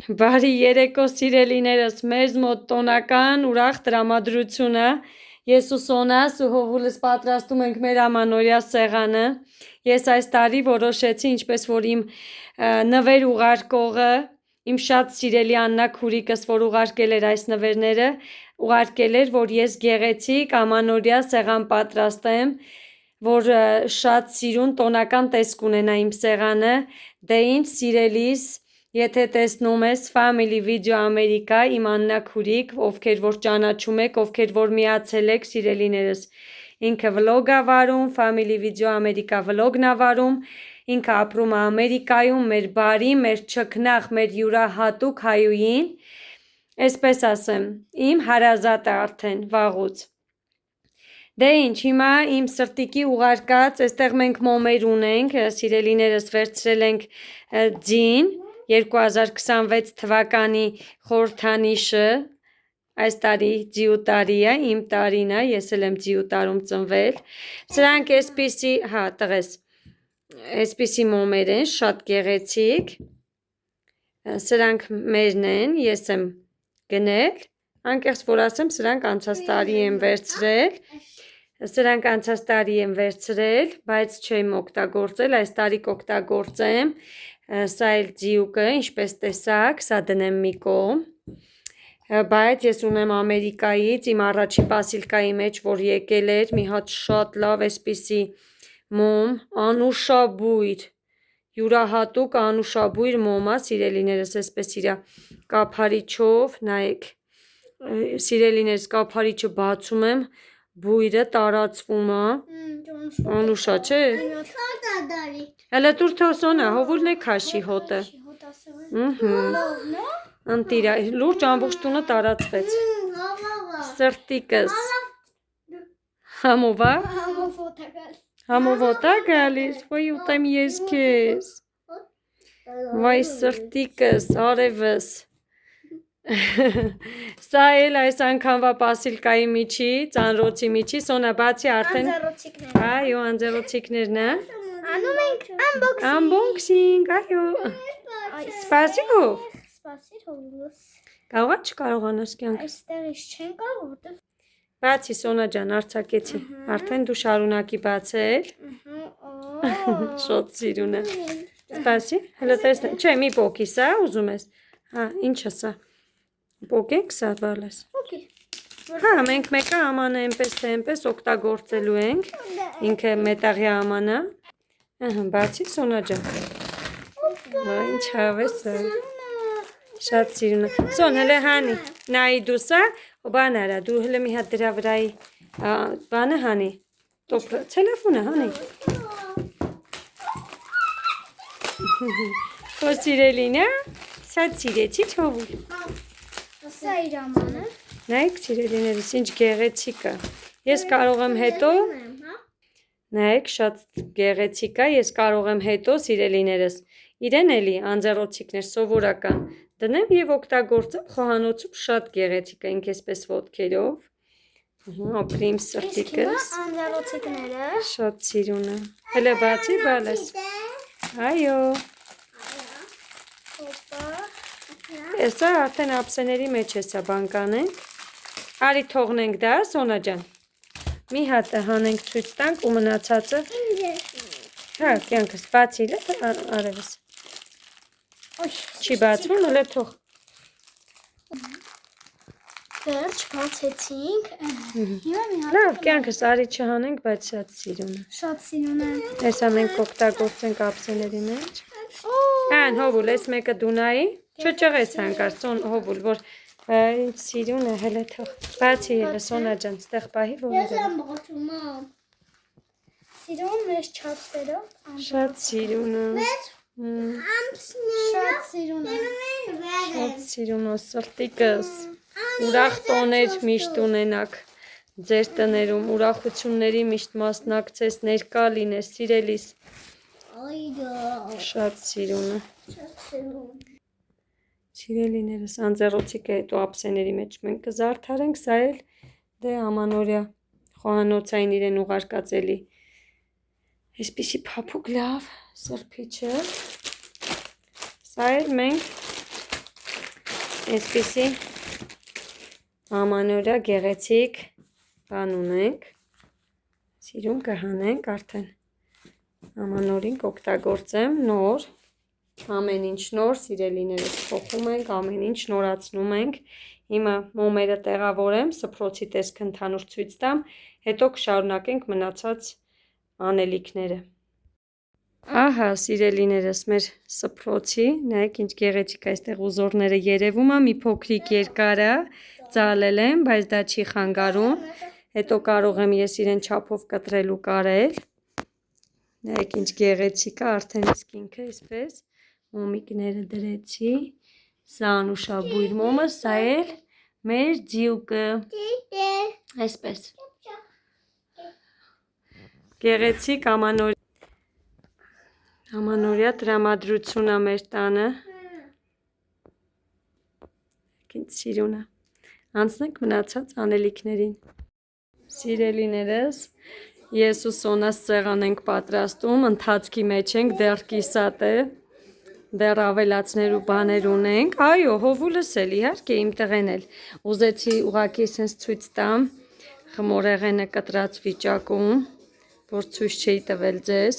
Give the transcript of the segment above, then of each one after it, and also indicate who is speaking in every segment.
Speaker 1: Բարի երեկո սիրելիներս, մեզ մոտ տոնական ուրախ տրամադրությունը։ Ես ու Սոնաս ու Հովուլս պատրաստում ենք մեր ամանորյա սեղանը։ Ես այս տարի որոշեցի, ինչպես որ իմ նվեր ուղարկողը, իմ շատ սիրելի Աննա Քուրիկս, որ ուղարկել էր այս նվերները, ուղարկել էր, որ ես գեղեցիկ ամանորյա սեղան պատրաստեմ, որ շատ սիրուն տոնական տեսք ունենա իմ սեղանը։ Դե ինչ սիրելիս, եթե տեսնում ես Family Video America, իմ Աննա Քուրիկ, ովքեր որ ճանաչում եք, ովքեր որ միացել եք, սիրելիներս, ինքը վլոգ ա վարում, Family Video America վլոգն ա վարում, ինքը ապրում է Ամերիկայում, մեր բարի, մեր չքնաղ, մեր յուրահատուկ հայուին, այսպես ասեմ, իմ հարազատը արդեն վաղուց։ Դե ինչ, հիմա իմ սրտիկի ուղարկած, այստեղ մենք մոմեր ունենք, սիրելիներս վերցրել ենք ձին, 2026 թվականի խորհրդանիշը, այս տարի ձիու տարի է, իմ տարին է, ես էլ եմ ձիու տարում ծնվել, սրանք այսպիսի, հա տղես, այսպիսի մոմեր են, շատ գեղեցիկ, սրանք մերն են, ես եմ գնել, անկեղծ որ ասեմ, սրանք անցած տարի եմ վերցրել, Սրանք անցած տարի եմ վերցրել, բայց չեմ օգտագործել, այս տարի կօգտագործեմ, սա էլ ձիուկը, ինչպես տեսակ, սա դնեմ մի կողմ, բայց ես ունեմ Ամերիկայից, իմ առաջի պասիլկայի մեջ, որ եկել էր, մի հատ շատ լավ այսպիսի մոմ, անուշաբույր, յուրահատուկ անուշաբույր մոմ է, սիրելիներս, այսպես իրա կափարիչով, նայեք, սիրելիներս, կափարիչը բացում եմ, բույրը տարածվում է, անուշա չէ, հելը տուր թոսոնա, հովուլն է քաշի հոտը, ընտիրա, լուրջ ամբողջ տունը տարածվեց, սրտիկս, համովոտ է գալիս, ոյ ուտեմ ես կեզ, վայ սրտիկս, արևս, Սա էլ այս անգամվա պասիլկայի միջի, ծանրոցի միջի, Սոնա բացի արդեն այո, անձեռոցիկներն է Անում ենք unboxing, այո Սպասիգով Կարողա չկարողանաս կյանք
Speaker 2: Այստեղից չեն կարող, որտև
Speaker 1: Բացի Սոնա ջան, արձակեցի Արդեն դու շարունակի բացել Շատ սիրուն է Սպասի, հլը տեսնեմ Չէ, մի պոկի սա, ուզում ես Հա, ինչ է սա Պոկենք սա բալես Հա, մենք մեկը ամանը էնպես թե էնպես օգտագործելու ենք Ինքը մետաղյա ամանա Բացի Սոնա ջան Ինչ հավես է Շատ սիրուն է Սոն, հլը հանի Նայի դու սա Բան արա, դու հլը մի հատ դրա վրայի Բանը հանի Ցելեֆոնը հանի Քո սիրելին է Շատ սիրեցի չովուլ
Speaker 2: Սա իր ամանը
Speaker 1: Նայեք սիրելիներս ինչ գեղեցիկ է Ես կարող եմ հետո Նայեք շատ գեղեցիկ է Ես կարող եմ հետո սիրելիներս Իրեն էլի անձեռոցիկներ սովորական Դնեմ և օգտագործեմ խոհանոցում շատ գեղեցիկ է Ինք էսպես ոտքերով Ապրիմ սրտիկս
Speaker 2: Անձեռոցիկները
Speaker 1: Շատ սիրուն է Հելը բացի բալես Այո Էսա արդեն ապսեների մեջ էսա բանկանենք Արի թողնենք դա Սոնա ջան Մի հատը հանենք ցույց տանք ու մնացածը Հա կյանքս բացի արևս Չի բացվում հլը թող
Speaker 2: Վերջ բացեցինք
Speaker 1: Լավ կյանքս արի չհանենք բայց շատ սիրուն է
Speaker 2: Շատ սիրուն է
Speaker 1: Էսա մենք կօգտագործենք ապսեների մեջ Ան հովուլ ես մեկը դունայի Չճղես հանկար Սոն հովուլ որ ինչ սիրուն է հելը թող Բացի հելը Սոնա ջան ստեղ պահի որ
Speaker 2: Ես եմ բացում Սիրուն մեզ չապսերով
Speaker 1: Շատ սիրուն է
Speaker 2: Շատ սիրուն է
Speaker 1: Շատ սիրուն է սրտիկս Ուրախ տոներ միշտ ունենաք Ձեր տներում ուրախությունների միշտ մասնակցես ներկա լինես սիրելիս Շատ սիրուն է Սիրելիներս անձեռոցիկը հետո ապսեների մեջ մենք կզարդարենք, սա էլ դե ամանորյա խոհանոցային իրեն ուղարկած էլի այսպիսի փափուկ լավ սրբիչը, սա էլ մենք Այսպիսի ամանորյա գեղեցիկ բան ունենք, սիրուն կհանենք արդեն, ամանորին կօգտագործեմ նոր, ամեն ինչ նոր, սիրելիներս փոխում ենք, ամեն ինչ նորացնում ենք, հիմա մոմերը տեղավորեմ, սփռոցի տեսք ընդհանուր ցույց տամ, հետո կշարունակենք մնացած անելիքները։ Ահա, սիրելիներս, մեր սփռոցի, նայեք ինչ գեղեցիկ այստեղ ուզորները երևում է, մի փոքրիկ երկար է, ծալել եմ, բայց դա չի խանգարում, հետո կարող եմ ես իրեն չափով կտրել ու կարել, նայեք ինչ գեղեցիկ է, արդեն իսկ ինքը այսպես, մոմիկները դրեցի, սա անուշաբույր մոմը, սա էլ մեր ձիուկը, այսպես, գեղեցիկ ամանորյա տրամադրություն է մեր տանը, ինչ սիրուն է, անցնենք մնացած անելիքներին, սիրելիներս, ես ու Սոնաս սեղան ենք պատրաստում, ընթացքի մեջ ենք, դեռ կիսատ է, դեռ ավելացներ ու բաներ ունենք, այո, հովուլս էլ իհարկե իմ տղեն էլ, ուզեցի ուղղակի սենց ցույց տամ, խմորեղենը կտրած վիճակում, որ ցույց չէի տվել ձեզ,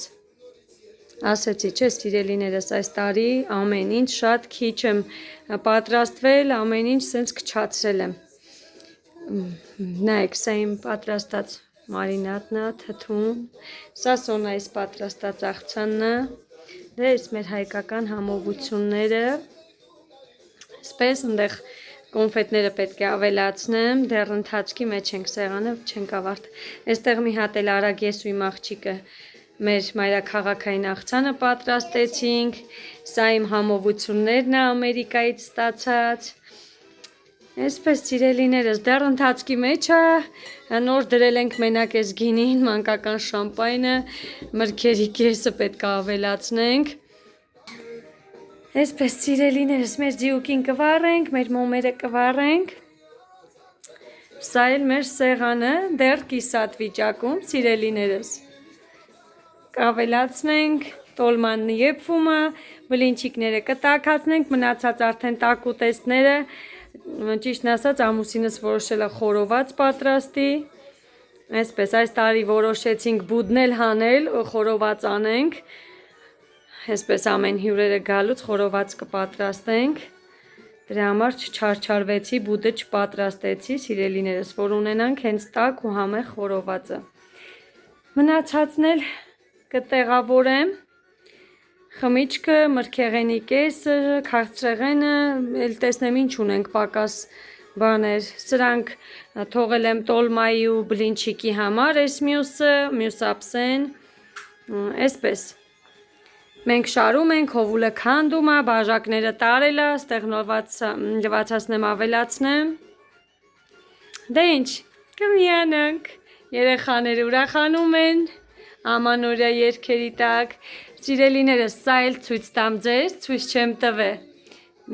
Speaker 1: ասեցի չէ սիրելիներս այս տարի ամեն ինչ շատ քիչ եմ պատրաստվել, ամեն ինչ սենց քչացրել եմ, նայեք սա իմ պատրաստած մարինադն է, թթուն, սա Սոնայիս պատրաստած աղցանն է, դες մեր հայկական համովությունները, այսպես ընդեղ կոնֆետները պետք է ավելացնեմ, դեռ ընթացքի մեջ ենք սեղանը, չենք ավարտ, այստեղ մի հատ էլ արագ ես ու իմ աղջիկը մեր մայրաքաղաքային աղցանը պատրաստեցինք, սա իմ համովություններն է Ամերիկայից ստացած, այսպես սիրելիներս, դեռ ընթացքի մեջ է, նոր դրել ենք մենակ այս գինին, մանկական շամպայնը, մրգերի կեսը պետք է ավելացնենք, այսպես սիրելիներս, մեր ձիուկին կվառենք, մեր մոմերը կվառենք, սա էլ մեր սեղանը, դեռ կիսատ վիճակում, սիրելիներս, կավելացնենք, տոլմանն եփվում է, բլինչիկները կտաքացնենք, մնացած արդեն տաք ուտեստները, ճիշտն ասած ամուսինս որոշել է խորոված պատրաստի, այսպես այս տարի որոշեցինք բուդնել հանել, խորոված անենք, այսպես ամեն հյուրերը գալուց խորոված կպատրաստենք, դրա համար չչարչարվեցի, բուդը չպատրաստեցի, սիրելիներս, որ ունենանք հենց տաք ու համեղ խորովածը, մնացածն էլ կտեղավորեմ, խմիչքը, մրգեղենի կեսը, քաղցրեղենը, էլ տեսնեմ ինչ ունենք պակաս բաներ, սրանք թողել եմ տոլմայի ու բլինչիկի համար, այս մյուս ապսեն, այսպես, մենք շարում ենք, հովուլը քանդում է, բաժակները տարել է, ստեղ լվացացնեմ, ավելացնեմ, դե ինչ, կմիանանք, երեխաները ուրախանում են, ամանորյա երգերի տակ, սիրելիներս, սա էլ ցույց տամ ձեզ, ցույց չեմ տվե,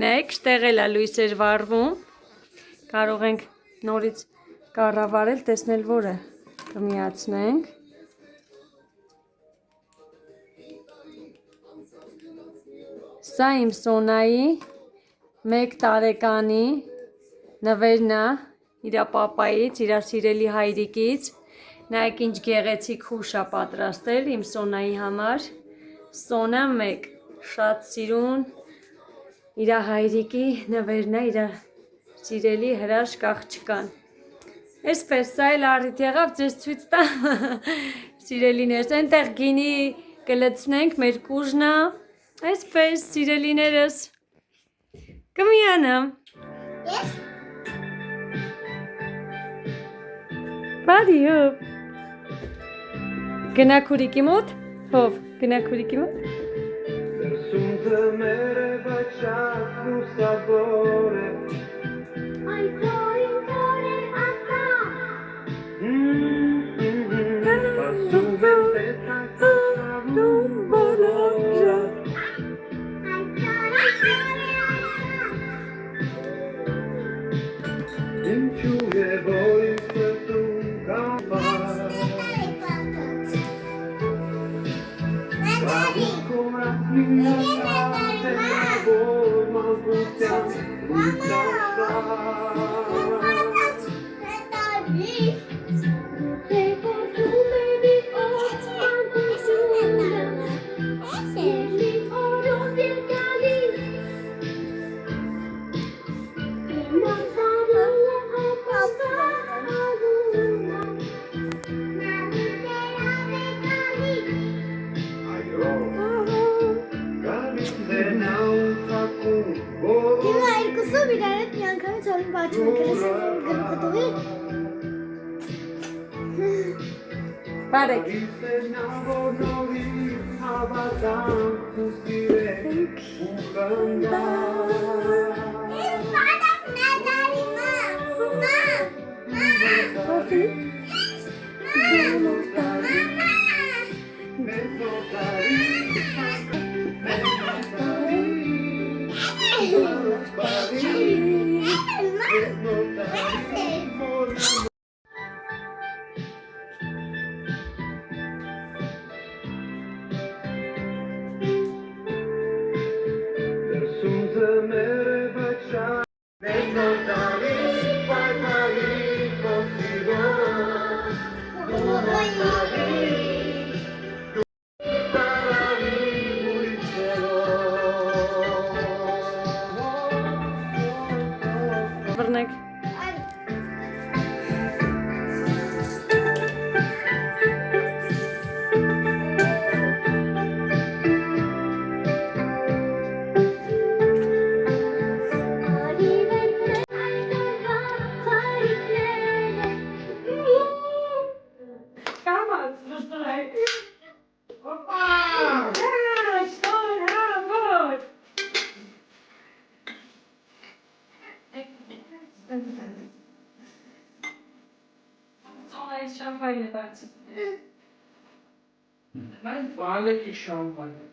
Speaker 1: նայեք, շտեղ էլ է լույսեր վառվում, կարող ենք նորից կառավարել, տեսնել որ է, կմիացնենք, սա իմ Սոնայի 1 տարեկանի նվերն է, իրա պապայից, իրա սիրելի հայրիկից, նայեք ինչ գեղեցիկ հուշ է պատրաստել իմ Սոնայի համար, Սոնա 1, շատ սիրուն, իրա հայրիկի նվերն է, իրա սիրելի հրաշք աղջկան, այսպես սա էլ առիթ եղավ ձեզ ցույց տամ, սիրելիներս, այնտեղ գինի կլցնենք, մեր կուժն է, այսպես սիրելիներս, կմիանամ, բարի հով, գնա քուրիկի մոտ, հով, գնա քուրիկի մոտ,
Speaker 3: Դրսում ձմերը բայց շատ լուսավոր է
Speaker 2: Այսօրին կորե ասա
Speaker 3: Ասում եմ տեսակ աշխարհում բոլորը Ինչու է որ իմ սրտում կապար Կավիքում ասմին նշատ է որ մանկության
Speaker 2: Հիմա երկուսով իրար հետ միանգամից հորին բաճում եք գլուխը տուի։
Speaker 1: Բարեք։ Վռնեք։ Շամպայն է բացի։
Speaker 3: Mən balə ki şampanı.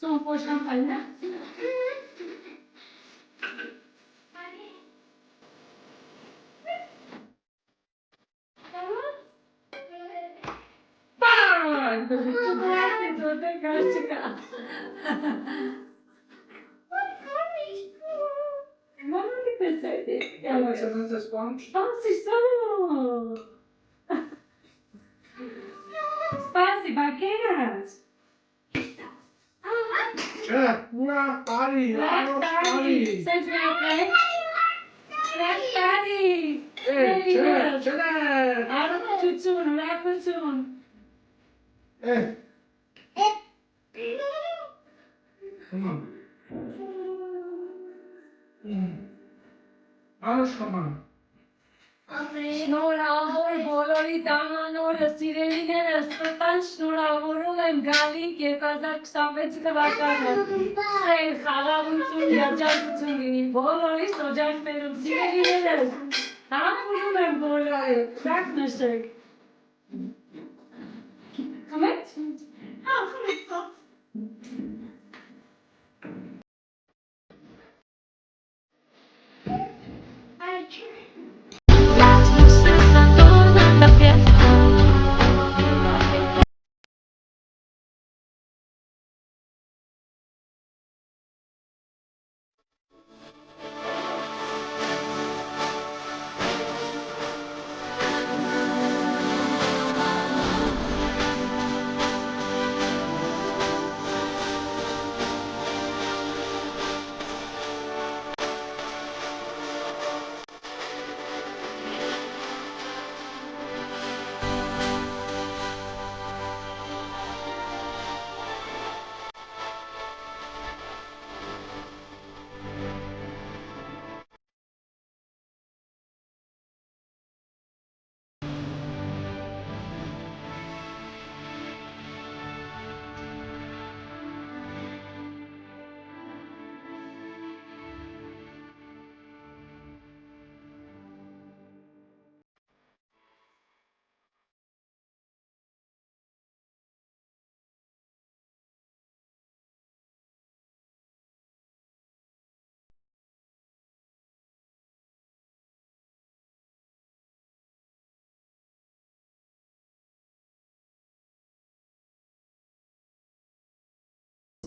Speaker 1: Son for şampanya. Bang! Orada karşıka. Mama bir pesaydı.
Speaker 3: Ela você não responde?
Speaker 1: Spasibo! Spasi, baqueiras!
Speaker 3: Na Paris!
Speaker 1: Rastari! Sente meu pé? Rastari!
Speaker 3: Çene!
Speaker 1: Arama tutun, raputun.
Speaker 3: Alışkama.
Speaker 1: Շնորհավոր բոլորի տանանորը սիրելիները սրտան շնորհավորում եմ գալիք 2026 թվականը սեր խաղաղություն երջանկություն լինի բոլորիս օջախներում սիրելիներս համբուրում եմ բոլորի շակ նշեք Խմեք? Հա, խմեք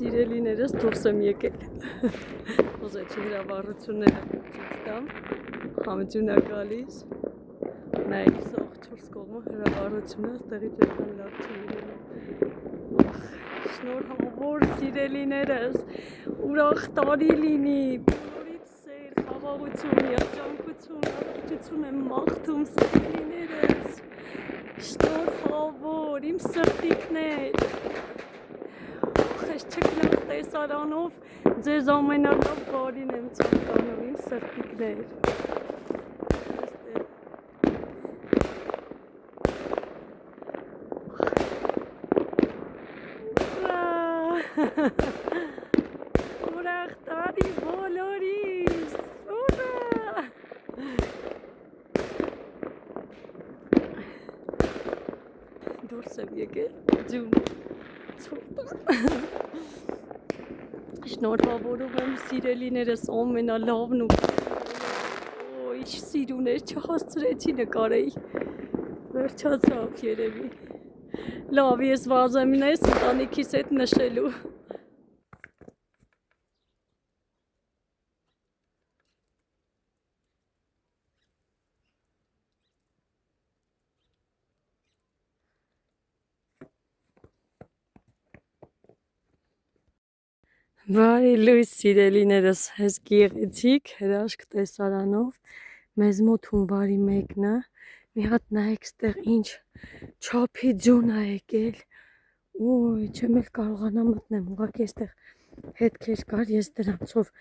Speaker 1: Սիրելիներս դուրս եմ եկել։ Ուզեցի հրավառությունները ցույց տամ։ Համեցյուն է գալիս։ Նայեք սող 4 կողմը հրավառությունը, այստեղից այդքան լավ չի լինում։ Շնորհավոր սիրելիներս, ուրախ տարի լինի, բոլորիդ սեր, խաղաղություն, երջանկություն, ողջություն եմ մաղթում սիրելիներս։ Շնորհավոր, իմ սրտիկներ։ Ես չկլող տեսարանով ձեզ ամենալավ բարին եմ ցանկանում, իմ սրտիկներ։ Ուրախ տարի բոլորիս, ուրա։ Դուրս եմ եկել, ձյուն, ցուրտ։ Շնորհավորում եմ սիրելիներս ամենալավն ու ինչ սիրուներ չհասցրեցի նկարեի, վերջացավ երևի, լավ ես վազեմ ես ընտանիքիս հետ նշելու։ Բարի լույս սիրելիներս, ես գեղեցիկ հրաշք տեսարանով, մեզ մոտ հունվարի 1-ն է, մի հատ նայեք ստեղ ինչ չափի ձյուն է եկել, ոյ չեմ էլ կարողանա մտնեմ, ուղղակի այստեղ հետքեր կար, ես դրանցով